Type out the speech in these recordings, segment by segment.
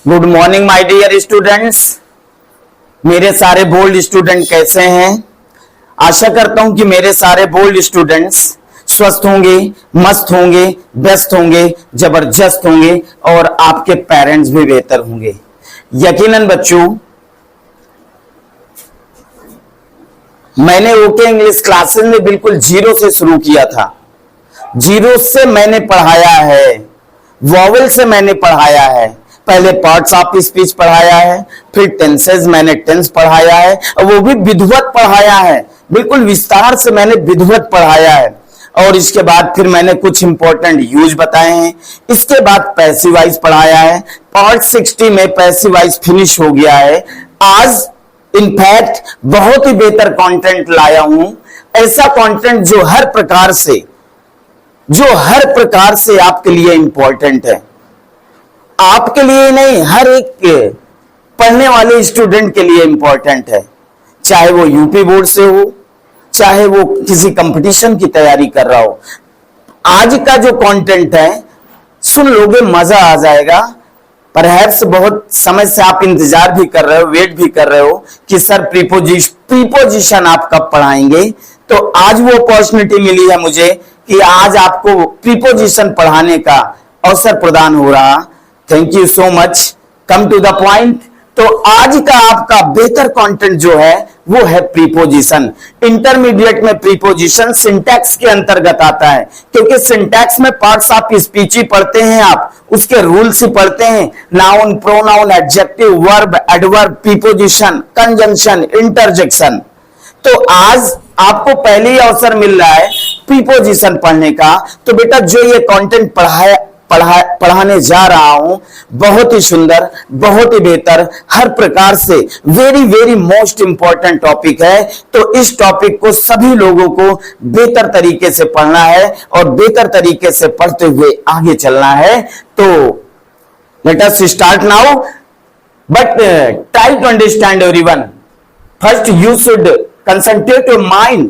Good morning my dear students. मेरे सारे bold student कैसे हैं? आशा करता हूं कि मेरे सारे बोल्ड स्टूडेंट्स स्वस्थ होंगे, मस्त होंगे, बेस्ट होंगे, जबरदस्त होंगे और आपके पेरेंट्स भी बेहतर होंगे। यकीनन बच्चों, मैंने ओके इंग्लिश क्लासेस में बिल्कुल जीरो से शुरू किया था। जीरो से मैंने पढ़ाया है, वॉवेल से मैंने पढ़ाया है, पहले पार्ट्स ऑफ स्पीच पढ़ाया है, फिर टेंसेज मैंने टेंस पढ़ाया है और वो भी विधिवत पढ़ाया है, बिल्कुल विस्तार से मैंने विधिवत पढ़ाया है। और इसके बाद फिर मैंने कुछ इंपॉर्टेंट यूज बताए हैं। इसके बाद पैसिव वॉइस पढ़ाया है। पार्ट 60 में पैसिव वॉइस फिनिश हो गया है। आज इनफैक्ट बहुत ही बेहतर कंटेंट लाया हूं, ऐसा कंटेंट जो हर प्रकार से आपके लिए इंपॉर्टेंट है। आपके लिए नहीं, हर एक पढ़ने वाले स्टूडेंट के लिए इंपॉर्टेंट है, चाहे वो यूपी बोर्ड से हो, चाहे वो किसी कंपटीशन की तैयारी कर रहा हो। आज का जो कंटेंट है सुन लोगे, मजा आ जाएगा। परहैप्स बहुत समय से आप इंतजार भी कर रहे हो, वेट भी कर रहे हो कि सर प्रीपोजिशन आप कब पढ़ाएंगे। तो आज वो अपॉर्चुनिटी मिली है मुझे कि आज आपको प्रीपोजिशन पढ़ाने का अवसर प्रदान हो रहा। Thank you so much. Come to the point. तो आज का आपका बेहतर कंटेंट जो है वो है प्रीपोजिशन। इंटरमीडिएट में प्रीपोजिशन सिंटैक्स के अंतर्गत आता है, क्योंकि सिंटैक्स में पार्ट्स ऑफ स्पीच ही पढ़ते हैं, आप उसके रूल्स ही पढ़ते हैं। Noun, pronoun, adjective, verb, adverb, preposition, conjunction, interjection. तो आज आपको पहले ही अवसर मिल रहा है प्रीपोजिशन पढ़ने का। तो बेटा जो ये कंटेंट पढ़ाने जा रहा हूं, बहुत ही सुंदर, बहुत ही बेहतर, हर प्रकार से very very most important topic है। तो इस टॉपिक को सभी लोगों को बेहतर तरीके से पढ़ना है और बेहतर तरीके से पढ़ते हुए आगे चलना है। तो let us start now, but try to understand everyone. First you should concentrate your mind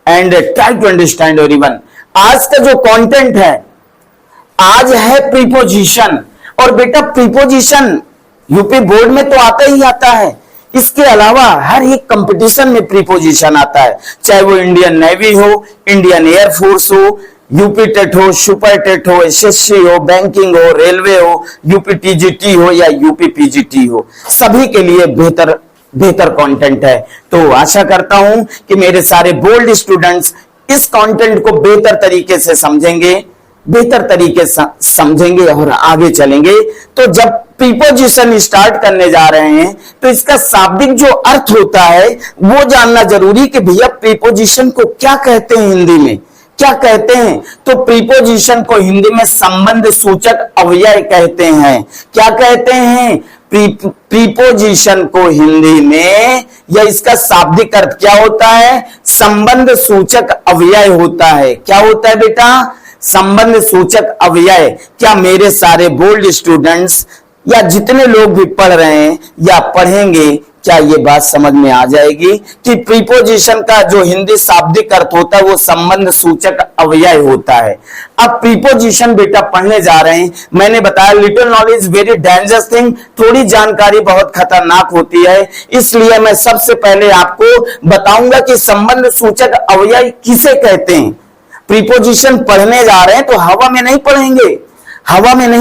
and try to understand everyone. आज का जो कंटेंट है, आज है प्रीपोजिशन। और बेटा प्रीपोजिशन यूपी बोर्ड में तो आता ही आता है, इसके अलावा हर एक कंपटीशन में प्रीपोजिशन आता है, चाहे वो इंडियन नेवी हो, इंडियन एयरफोर्स हो, यूपी टेट हो, सुपर टेट हो, एसएससी हो, बैंकिंग हो, रेलवे हो, यूपी टीजीटी हो या यूपी पीजीटी हो, सभी के लिए बेहतर कंटेंट है। तो आशा करता हूं कि मेरे सारे बोल्ड स्टूडेंट्स इस कंटेंट को बेहतर तरीके से समझेंगे और आगे चलेंगे। तो जब प्रीपोजिशन स्टार्ट करने जा रहे हैं तो इसका शाब्दिक जो अर्थ होता है वो जानना जरूरी कि भैया प्रीपोजिशन को क्या कहते हैं, हिंदी में क्या कहते हैं। तो प्रीपोजिशन को हिंदी में संबंध सूचक अव्यय कहते हैं। क्या कहते हैं? प्रीपोजिशन को हिंदी में या इसका शाब्दिक अर्थ क्या होता है? संबंध सूचक अव्यय होता है। क्या होता है बेटा? संबंध सूचक अव्यय। क्या मेरे सारे बोल्ड स्टूडेंट्स या जितने लोग भी पढ़ रहे हैं या पढ़ेंगे, क्या ये बात समझ में आ जाएगी कि प्रीपोजिशन का जो हिंदी शाब्दिक अर्थ होता है वो संबंध सूचक अव्यय होता है। अब प्रीपोजिशन बेटा पढ़ने जा रहे हैं। मैंने बताया little knowledge very dangerous thing, थोड़ी जानकारी बहुत खतरनाक होती है, इसलिए मैं सबसे पहले आपको बताऊंगा कि संबंध सूचक अव्यय किसे कहते हैं। प्रीपोजिशन पढ़ने जा रहे हैं तो हवा में नहीं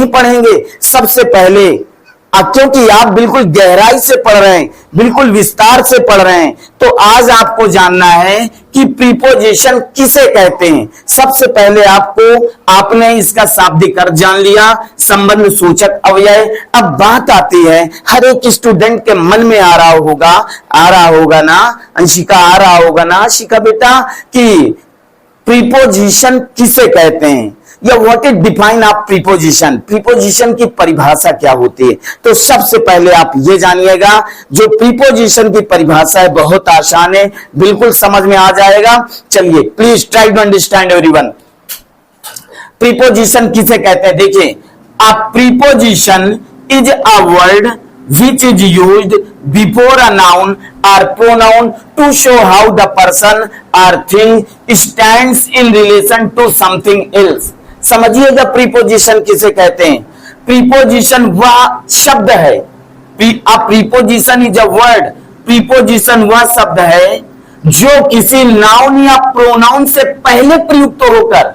पढ़ेंगे, सबसे पहले क्योंकि आप बिल्कुल गहराई से पढ़ रहे हैं, बिल्कुल विस्तार से पढ़ रहे हैं, तो आज आपको जानना है कि प्रीपोजिशन किसे कहते हैं। सबसे पहले आपने इसका शाब्दिक अर्थ जान लिया, संबंध सूचक अव्यय। अब बात आती है, हर एक स्टूडेंट के मन में आ रहा होगा ना अंशिका, आ रहा होगा ना आशिका बेटा, कि प्रीपोजिशन किसे कहते हैं या what is define of preposition. Preposition की परिभाषा क्या होती है? तो सबसे पहले आप ये जानिएगा, जो प्रीपोजिशन की परिभाषा है बहुत आसान है, बिल्कुल समझ में आ जाएगा। चलिए please try to understand everyone. Preposition किसे कहते हैं? देखिए, a preposition is a word which is used before a noun or pronoun to show how the person or thing stands in relation to something else। समझिएगा preposition किसे कहते हैं। Preposition वह शब्द है, preposition is a word, preposition वह शब्द है जो किसी नाउन या प्रोनाउन से पहले प्रयुक्त होकर,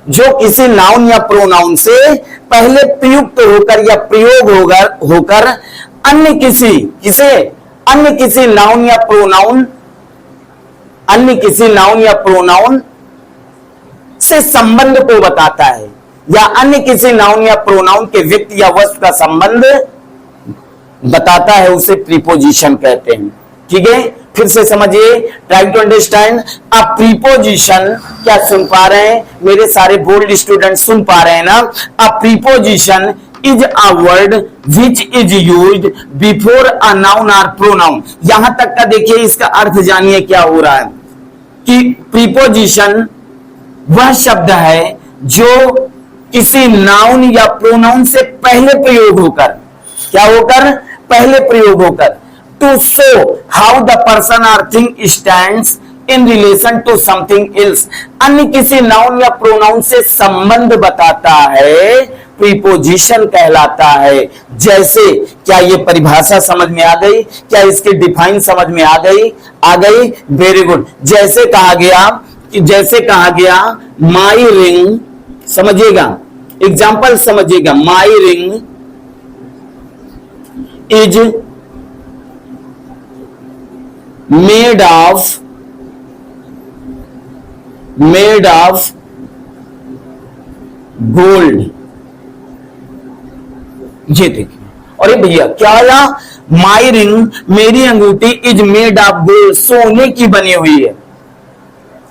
जो किसी नाउन या प्रोनाउन से पहले प्रयुक्त होकर या प्रयोग होकर अन्य किसी नाउन या प्रोनाउन से संबंध को बताता है, या अन्य किसी नाउन या प्रोनाउन के व्यक्ति या वस्तु का संबंध बताता है, उसे प्रीपोजिशन कहते हैं। ठीक है, फिर से समझिए, try to understand. A preposition, क्या सुन पा रहे हैं मेरे सारे बोल्ड स्टूडेंट, सुन पा रहे हैं ना? अ preposition is a word which is used before a noun और प्रोनाउन। यहां तक का देखिए, इसका अर्थ जानिए क्या हो रहा है कि प्रीपोजिशन वह शब्द है जो किसी नाउन या प्रोनाउन से पहले प्रयोग होकर, क्या होकर? पहले प्रयोग होकर, to show how the person और thing stands in relation to something else, अन्य किसी नाउन या प्रोनाउन से संबंध बताता है, प्रीपोजिशन कहलाता है। जैसे, क्या ये परिभाषा समझ में आ गई? क्या इसकी डिफाइन समझ में आ गई? आ गई, वेरी गुड। जैसे कहा गया माई रिंग, समझिएगा, एग्जाम्पल समझिएगा, my ring is made of gold. ये देखिए, अरे भैया क्या आया? माई रिंग, मेरी अंगूठी, इज मेड ऑफ गोल्ड, सोने की बनी हुई है।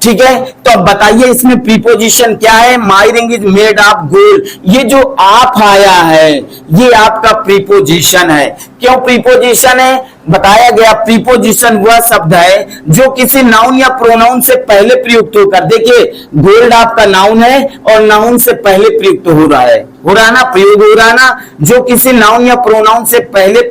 ठीक है, तो अब बताइए इसमें प्रीपोजिशन क्या है? My ring is made of gold, ये जो आप आया है ये आपका प्रीपोजिशन है। क्यों प्रीपोजिशन है? बताया गया प्रीपोजिशन वह शब्द है जो किसी नाउन या प्रोनाउन से पहले प्रयुक्त होकर, देखिए गोल्ड आपका नाउन है और नाउन से पहले प्रयुक्त हो रहा है ना, प्रयोग हो रहा है ना, जो किसी नाउन या प्रोनाउन से पहले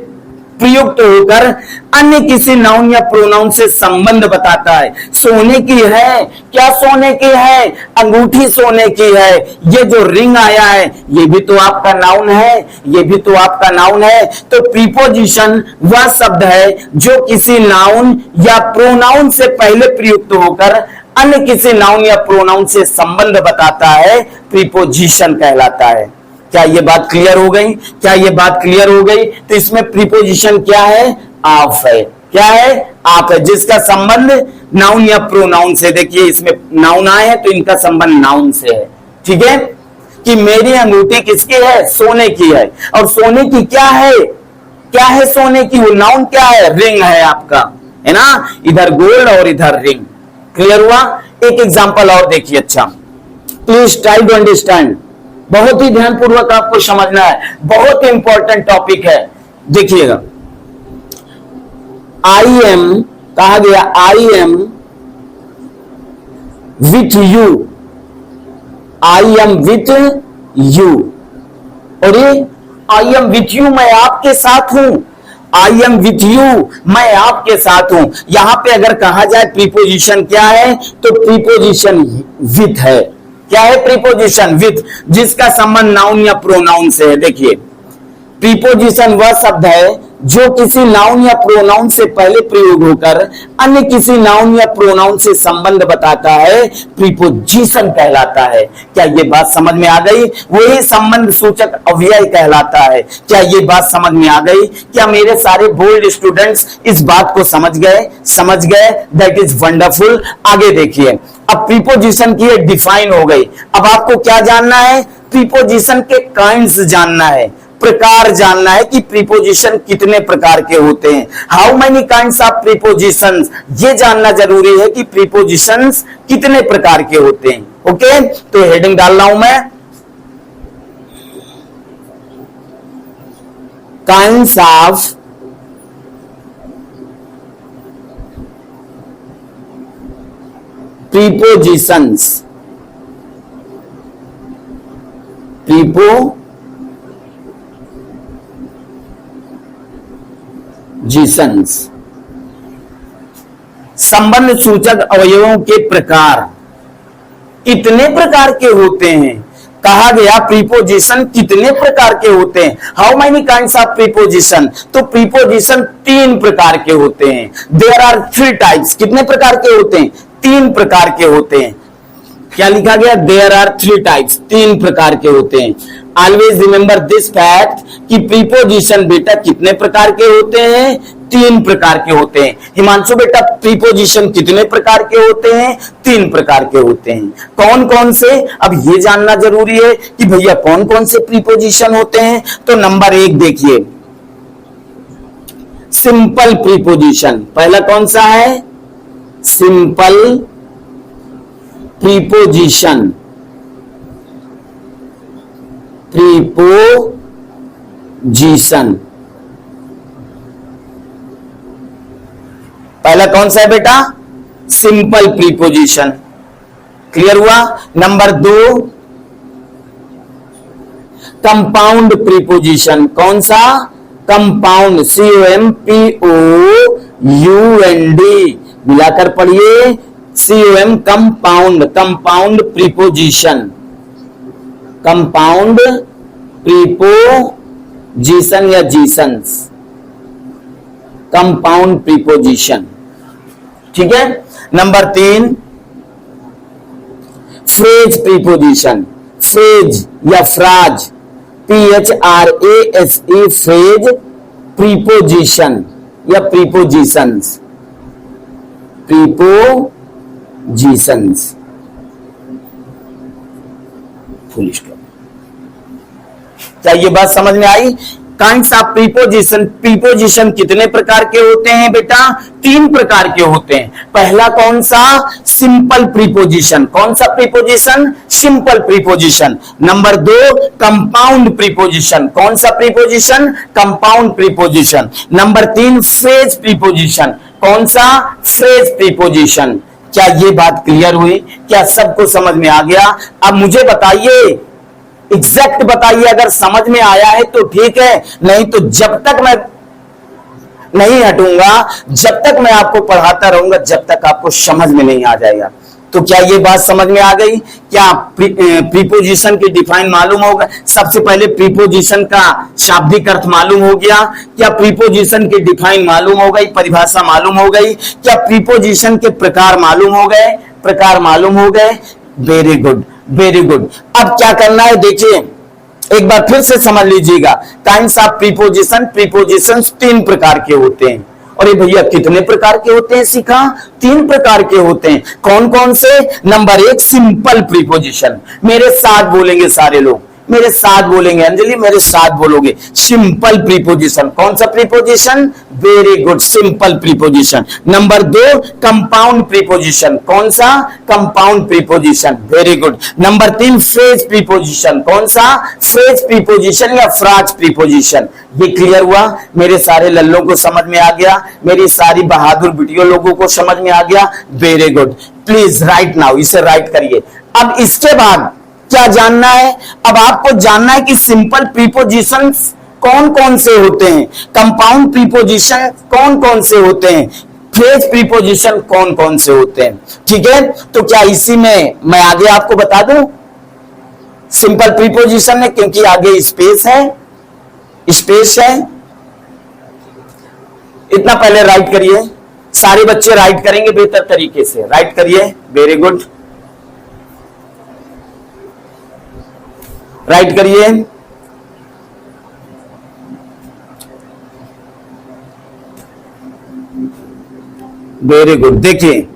प्रयुक्त होकर अन्य किसी नाउन या प्रोनाउन से संबंध बताता है। सोने की है, क्या सोने की है? अंगूठी सोने की है। ये जो रिंग आया है ये भी तो आपका नाउन है, ये भी तो आपका नाउन है। तो प्रीपोजिशन वह शब्द है जो किसी नाउन या प्रोनाउन से पहले प्रयुक्त होकर अन्य किसी नाउन या प्रोनाउन से संबंध बताता है, प्रीपोजिशन कहलाता है। क्या ये बात क्लियर हो गई? क्या ये बात क्लियर हो गई? तो इसमें प्रीपोजिशन क्या है? आप है। क्या है? आप है, जिसका संबंध नाउन या प्रोनाउन से, देखिए इसमें नाउन आए हैं तो इनका संबंध नाउन से है। ठीक है, कि मेरी अंगूठी किसकी है? सोने की है। और सोने की क्या है? क्या है सोने की? वो नाउन क्या है? रिंग है आपका, है ना? इधर गोल्ड और इधर रिंग। क्लियर हुआ? एक एग्जांपल और देखिए। अच्छा, प्लीज ट्राई टू अंडरस्टैंड, बहुत ही ध्यानपूर्वक आपको समझना है, बहुत इंपॉर्टेंट टॉपिक है। देखिएगा, आई एम, कहा गया I am with you, I am with you, और ये आई एम विथ यू, मैं आपके साथ हूं। आई एम विथ यू, मैं आपके साथ हूं। यहां पे अगर कहा जाए प्रीपोजिशन क्या है, तो प्रीपोजिशन विथ है। क्या है? प्रीपोजिशन विथ, जिसका संबंध नाउन या प्रोनाउन से है। देखिए, प्रीपोजिशन वह शब्द है जो किसी नाउन या प्रोनाउन से पहले प्रयोग होकर अन्य किसी नाउन या प्रोनाउन से संबंध बताता है, प्रीपोजिशन कहलाता है। क्या ये बात समझ में आ गई? वही संबंध सूचक अव्यय कहलाता है। क्या ये बात समझ में आ गई? क्या मेरे सारे बोल्ड स्टूडेंट्स इस बात को समझ गए? That is wonderful. आगे देखिए, अब प्रीपोजिशन की डिफाइन हो गई। अब आपको क्या जानना है? प्रीपोजिशन के काइंड्स जानना है, प्रकार जानना है कि प्रीपोजिशन कितने प्रकार के होते हैं। How many kinds of prepositions, ये जानना जरूरी है कि प्रीपोजिशंस कितने प्रकार के होते हैं। ओके, तो हेडिंग डाल रहा हूं मैं, काइंड्स ऑफ प्रीपोजिशंस, प्रीपोजिशंस, संबंध सूचक अवयवों के प्रकार कितने प्रकार के होते हैं? कहा गया प्रीपोजिशन कितने प्रकार के होते हैं, how many kinds of preposition, तो प्रीपोजिशन 3 प्रकार के होते हैं। देयर आर 3 टाइप्स, कितने प्रकार के होते हैं, 3 प्रकार के होते हैं। क्या लिखा गया, देयर आर 3 टाइप्स, 3 प्रकार के होते हैं। ऑलवेज रिमेंबर दिस फैक्ट कि प्रीपोजिशन बेटा कितने प्रकार के होते हैं, 3 प्रकार के होते हैं। हिमांशु बेटा प्रीपोजिशन कितने प्रकार के होते हैं, 3 प्रकार के होते हैं। कौन कौन से, अब ये जानना जरूरी है कि भैया कौन कौन से प्रीपोजिशन होते हैं। तो नंबर 1 देखिए, सिंपल प्रीपोजिशन। पहला कौन सा है, सिंपल प्रीपोजिशन, प्रीपोजिशन पहला कौन सा है बेटा, सिंपल प्रीपोजिशन। क्लियर हुआ। Number 2 compound preposition. कौन सा, कंपाउंड, COMPOUND मिलाकर पढ़िए, COM compound, compound preposition, compound preposition या जीसंस, कंपाउंड प्रीपोजिशन। ठीक है। नंबर 3 फ्रेज प्रीपोजिशन, फ्रेज या फ्राज, PHRASE, फ्रेज प्रीपोजिशन या प्रीपोजिशंस, प्रीपोजिशंस। Full stop. क्या ये बात समझ में आई। काइंड्स ऑफ प्रीपोजिशन, प्रीपोजिशन कितने प्रकार के होते हैं बेटा, 3 प्रकार के होते हैं। पहला कौन सा, सिंपल प्रीपोजिशन। कौन सा preposition, simple preposition. Number 2 compound preposition. कौन सा preposition, compound preposition. Number 3 phrase preposition. कौन सा, फ्रेज प्रीपोजिशन। क्या ये बात क्लियर हुई, क्या सबको समझ में आ गया। अब मुझे बताइए, एग्जैक्ट बताइए, अगर समझ में आया है तो ठीक है, नहीं तो जब तक मैं नहीं हटूंगा, जब तक मैं आपको पढ़ाता रहूंगा, जब तक आपको समझ में नहीं आ जाएगा। तो क्या ये बात समझ में आ गई। क्या प्रीपोजिशन की डिफाइन मालूम होगा। सबसे पहले प्रीपोजिशन का शाब्दिक अर्थ मालूम हो गया। क्या प्रीपोजिशन की डिफाइन मालूम हो गई, परिभाषा मालूम हो गई। क्या प्रीपोजिशन के प्रकार मालूम हो गए, प्रकार मालूम हो गए। Very good, very good. अब क्या करना है, देखिए एक बार फिर से समझ लीजिएगा। काइंड्स ऑफ प्रीपोजिशन, प्रीपोजिशन 3 प्रकार के होते हैं। और ये भैया कितने प्रकार के होते हैं, सीखा, 3 प्रकार के होते हैं। कौन कौन से। Number 1 simple preposition. मेरे साथ बोलेंगे सारे लोग, मेरे साथ बोलेंगे, अंजलि मेरे साथ बोलोगे। Simple preposition. कौन सा preposition, very good, simple preposition. Number 2 compound preposition. कौन सा, compound preposition, very good. Number 3 phrase preposition. कौन सा, फ्रेज प्रीपोजिशन या फ्राज प्रीपोजिशन। ये क्लियर हुआ। मेरे सारे लल्लों को समझ में आ गया, मेरी सारी बहादुर बिटियों लोगों को समझ में आ गया, very good. Please right now, इसे राइट करिए। अब इसके बाद क्या जानना है, अब आपको जानना है कि सिंपल प्रीपोजिशंस कौन कौन से होते हैं, कंपाउंड प्रीपोजिशन कौन कौन से होते हैं, फ्रेज प्रीपोजिशन कौन कौन से होते हैं। ठीक है। तो क्या इसी में मैं आगे आपको बता दूं, सिंपल प्रीपोजिशन में, क्योंकि आगे स्पेस है, स्पेस है। इतना पहले राइट करिए, सारे बच्चे राइट करेंगे बेहतर तरीके से। राइट करिए, वेरी गुड, राइट करिए। Very good. देखिए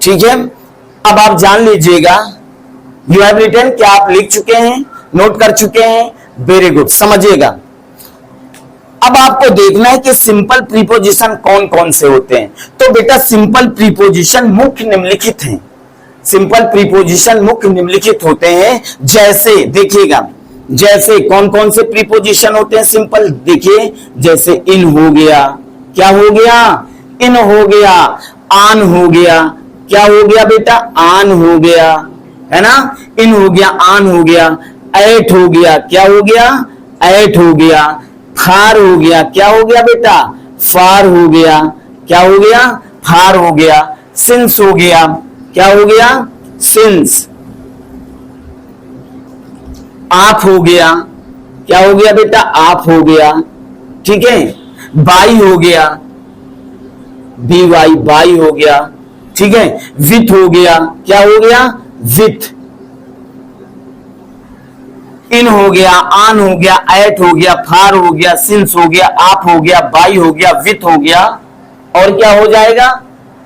ठीक है। अब आप जान लीजिएगा, यू हैव रिटन, क्या आप लिख चुके हैं, नोट कर चुके हैं, वेरी गुड। समझिएगा, अब आपको देखना है कि सिंपल प्रीपोजिशन कौन कौन से होते हैं। तो बेटा सिंपल प्रीपोजिशन मुख्य निम्नलिखित हैं। सिंपल प्रीपोजिशन मुख्य निम्नलिखित होते हैं। जैसे देखिएगा, जैसे कौन कौन से प्रीपोजिशन होते हैं सिंपल, देखिए जैसे इन हो गया, क्या हो गया, इन हो गया, आन हो गया, क्या हो गया बेटा, आन हो गया, है ना, इन हो गया, आन हो गया, ऐट हो गया, क्या हो गया, ऐट हो गया, फार हो गया, क्या हो गया बेटा, फार हो गया, क्या हो गया, फार हो गया, सिंस हो गया, क्या हो गया, सिंस, आप हो गया, क्या हो गया बेटा, आप हो गया, ठीक है, बाई हो गया, बी वाई, बाई हो गया, ठीक है, विथ हो गया, क्या हो गया, विथ, इन हो गया, आन हो गया, एट हो गया, फार हो गया, सिंस हो गया, आप हो गया, बाई हो गया, विथ हो गया, और क्या हो जाएगा,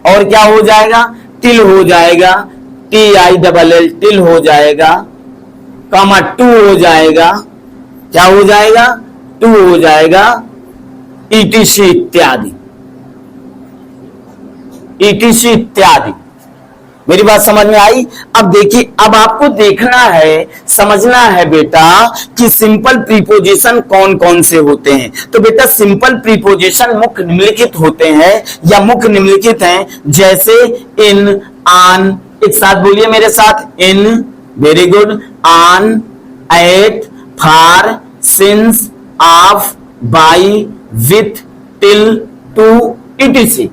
और क्या हो जाएगा, टिल हो जाएगा, T I double L, till हो जाएगा, कामा टू हो जाएगा, क्या हो जाएगा, टू हो जाएगा, ईटीसी इत्यादि, ईटीसी इत्यादि। मेरी बात समझ में आई। अब देखिए, अब आपको देखना है, समझना है बेटा कि सिंपल प्रीपोजिशन कौन कौन से होते हैं। तो बेटा सिंपल प्रीपोजिशन मुख्य निम्नलिखित होते हैं या मुख्य निम्नलिखित हैं, जैसे इन, आन, एक साथ बोलिए मेरे साथ, in, very good, on, at, for, since, of, by, with, till, to, ETC.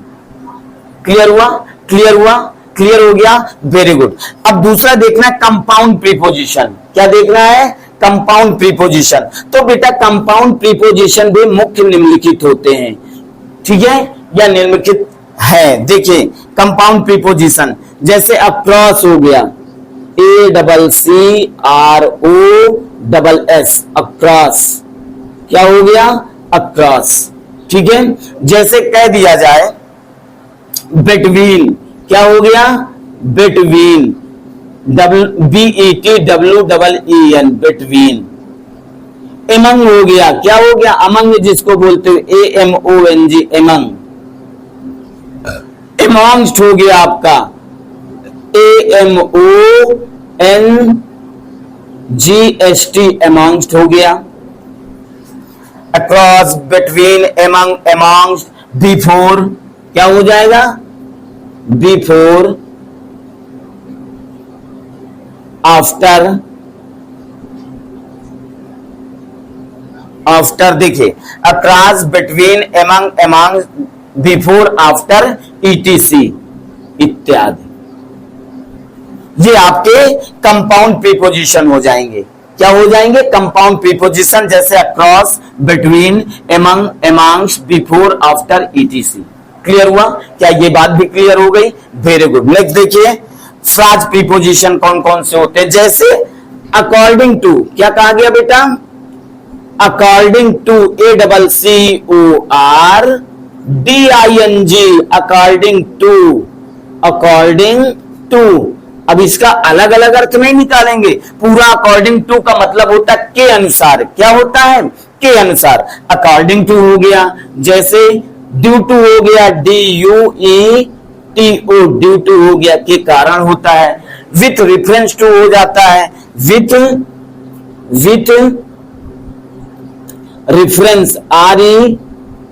Clear हुआ, क्लियर हुआ, क्लियर हो गया, वेरी गुड। अब दूसरा देखना है कंपाउंड प्रीपोजिशन। क्या देखना है, कंपाउंड प्रीपोजिशन। तो बेटा कंपाउंड प्रीपोजिशन भी मुख्य निम्नलिखित होते हैं, ठीक है, या निम्नलिखित है। देखिए कंपाउंड प्रीपोजिशन, जैसे अक्रॉस हो गया, A double C R O double S, across, क्या हो गया, अक्रॉस, ठीक है। जैसे कह दिया जाए बिटवीन, क्या हो गया, between, BET WEEN, between. Among हो गया, क्या हो गया, अमंग, जिसको बोलते हो AMONG, एमंग। एमॉन्स्ट हो गया आपका AMONGST, एमॉन्स्ट हो गया। अक्रॉस, बिटवीन, एमंग, एमॉन्स्ट, बिफोर, क्या हो जाएगा, बिफोर, आफ्टर, आफ्टर, देखिए across, between, among, among, before, after, etc इत्यादि। ये आपके कंपाउंड प्रीपोजिशन हो जाएंगे। क्या हो जाएंगे, कंपाउंड प्रीपोजिशन, जैसे across, between, among, amongst, before, after, etc. Clear हुआ, क्या ये बात भी क्लियर हो गई, वेरी गुड। नेक्स्ट देखिए फ्राज प्रीपोजिशन कौन कौन से होते हैं, जैसे अकॉर्डिंग टू, क्या कहा गया बेटा, according to, ACCORDING, according to, according to. अब इसका अलग अलग अर्थ नहीं निकालेंगे, पूरा अकॉर्डिंग टू का मतलब होता है के अनुसार, क्या होता है, के अनुसार, अकॉर्डिंग टू हो गया। जैसे ड्यू टू हो गया, DUETO, ड्यू टू हो गया, के कारण होता है। विथ रेफरेंस टू हो जाता है, with reference,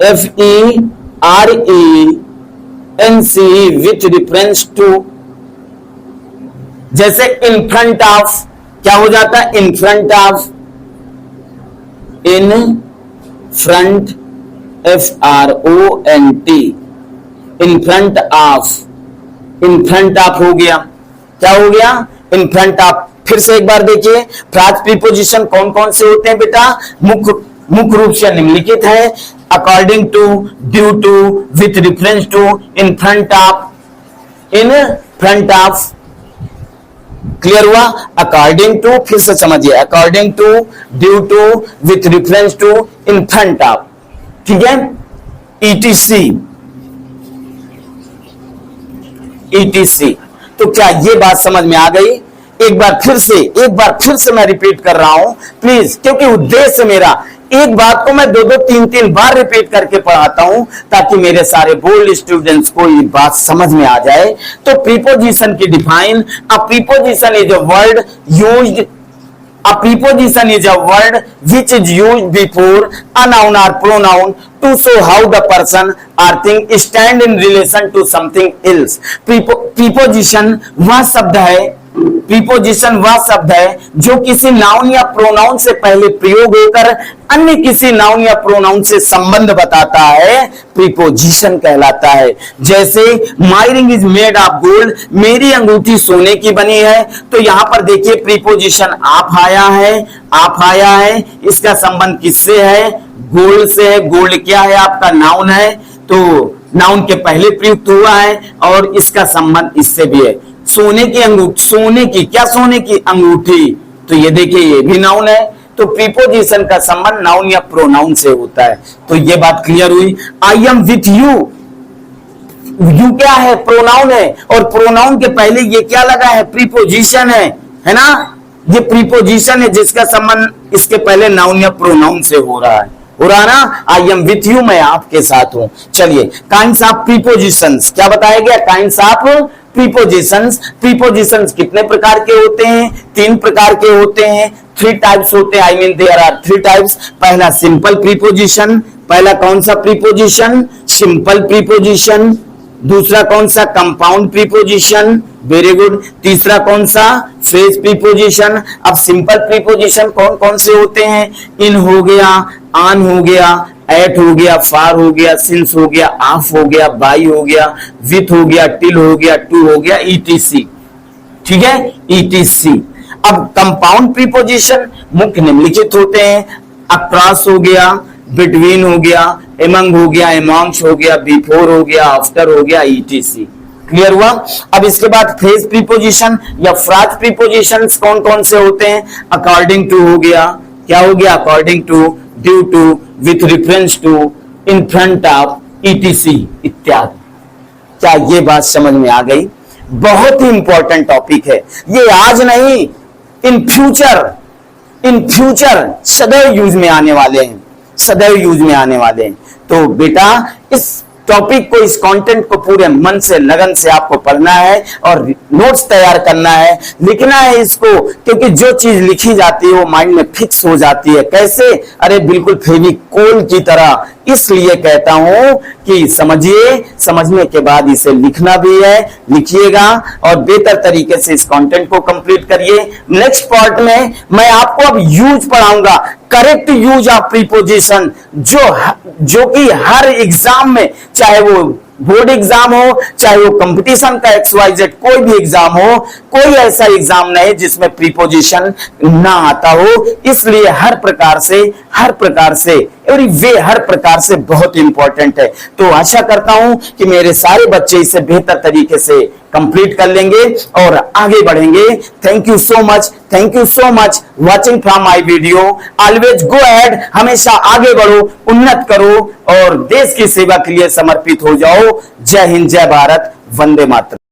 REFERENCE, with reference to. जैसे इन फ्रंट ऑफ, क्या हो जाता है, in front of, in front, FRONT, in front of, in front of हो गया, क्या हो गया, इन फ्रंट ऑफ। फिर से एक बार देखिए फ्राज प्रीपोजिशन कौन कौन से होते हैं बेटा, मुख्य रूप से निम्नलिखित है, according to, due to, with reference to, in front of, in front of. Clear हुआ, अकॉर्डिंग टू, फिर से समझिए, according to, due to, with reference to, in front of, ठीक है, ETC, ETC। तो क्या ये बात समझ में आ गई? एक बार फिर से मैं रिपीट कर रहा हूं प्लीज, क्योंकि उद्देश्य मेरा एक बात को मैं 2-2, 3-3 बार रिपीट करके पढ़ाता हूं ताकि मेरे सारे बोल्ड स्टूडेंट्स को ये बात समझ में आ जाए। तो प्रीपोजिशन की define, a preposition is a word used A preposition is a word which is used before a noun or pronoun to show how the person or thing stand in relation to something else. Preposition वह शब्द है, preposition वह शब्द है जो किसी noun या pronoun से पहले प्रयोग होकर अन्य किसी नाउन या प्रोनाउन से संबंध बताता है, प्रीपोजिशन कहलाता है। जैसे my ring is made of gold, मेरी अंगूठी सोने की बनी है, तो यहां पर देखिए प्रीपोजिशन आप आया है, इसका संबंध किससे है? गोल्ड से है। गोल्ड क्या है? आपका नाउन है, तो नाउन के पहले प्रयुक्त हुआ है और इसका संबंध इससे भी है। सोने की अंगूठी, सोने की क्या? सोने की अंगूठी, तो ये देखिए ये भी नाउन है। तो प्रीपोजिशन का संबंध नाउन या प्रोनाउन से होता है। तो ये बात क्लियर हुई। I am with you, you क्या है? प्रोनाउन है, और प्रोनाउन के पहले ये क्या लगा है? प्रीपोजिशन है ना? ये प्रीपोजिशन है जिसका संबंध इसके पहले नाउन या प्रोनाउन से हो रहा है ना? आई एम विथ यू, मैं आपके साथ हूं। चलिए, काइंड्स ऑफ प्रीपोजिशंस क्या बताया गया? Kinds of prepositions. प्रीपोजिशंस कितने प्रकार के होते हैं? 3 प्रकार के होते हैं, 3 टाइप्स होते हैं। I mean there are 3 types. पहला सिंपल प्रीपोजिशन, पहला कौन सा प्रीपोजिशन? Simple preposition. दूसरा कौन सा? Compound preposition. Very good. तीसरा कौन सा? Phrase preposition. अब सिंपल प्रीपोजिशन कौन कौन से होते हैं? इन हो गया, ऑन हो गया, एट हो गया, फार हो गया, सिंस हो गया, ऑफ हो गया, बाई हो गया, विथ हो गया, टिल हो गया, टू हो गया, ईटीसी। ठीक है, ईटीसी। अब कंपाउंड प्रीपोजिशन मुख्य निम्नलिखित होते हैं। अक्रॉस हो गया, बिटवीन हो गया, एमंग हो गया, एमॉन्ग्स हो गया, बिफोर हो गया, आफ्टर हो गया, ईटीसी। क्लियर हुआ? अब इसके बाद फ्रेज प्रीपोजिशन या फ्राज प्रीपोजिशंस कौन कौन से होते हैं? अकॉर्डिंग टू हो गया, क्या हो गया? According to, due to, with reference to, in front of, ETC इत्यादि। क्या ये बात समझ में आ गई? बहुत ही इंपॉर्टेंट टॉपिक है ये। आज नहीं, इन फ्यूचर सदैव यूज में आने वाले हैं, सदैव यूज में आने वाले हैं। तो बेटा इस टॉपिक को, इस कंटेंट को पूरे मन से, लगन से आपको पढ़ना है और नोट्स तैयार करना है, लिखना है इसको, क्योंकि जो चीज लिखी जाती है वो माइंड में फिक्स हो जाती है। कैसे? अरे बिल्कुल फेविकोल की तरह। इसलिए कहता हूं कि समझिए, समझने के बाद इसे लिखना भी है, लिखिएगा और बेहतर तरीके से इस कंटेंट को कंप्लीट करिए। नेक्स्ट पार्ट में मैं आपको अब यूज पढ़ाऊंगा, करेक्ट यूज ऑफ प्रीपोजिशन, जो कि हर एग्जाम में, चाहे वो बोर्ड एग्जाम हो, चाहे वो कंपटीशन का XYZ कोई भी एग्जाम हो, कोई ऐसा एग्जाम नहीं जिसमें प्रीपोजिशन ना आता हो। इसलिए हर प्रकार से एवरी वे, हर प्रकार से बहुत इंपॉर्टेंट है। तो आशा करता हूं कि मेरे सारे बच्चे इसे बेहतर तरीके से कंप्लीट कर लेंगे और आगे बढ़ेंगे। Thank you so much watching from my video. Always go ahead, हमेशा आगे बढ़ो, उन्नत करो और देश की सेवा के लिए समर्पित हो जाओ। जय हिंद, जय भारत, वंदे मातरम।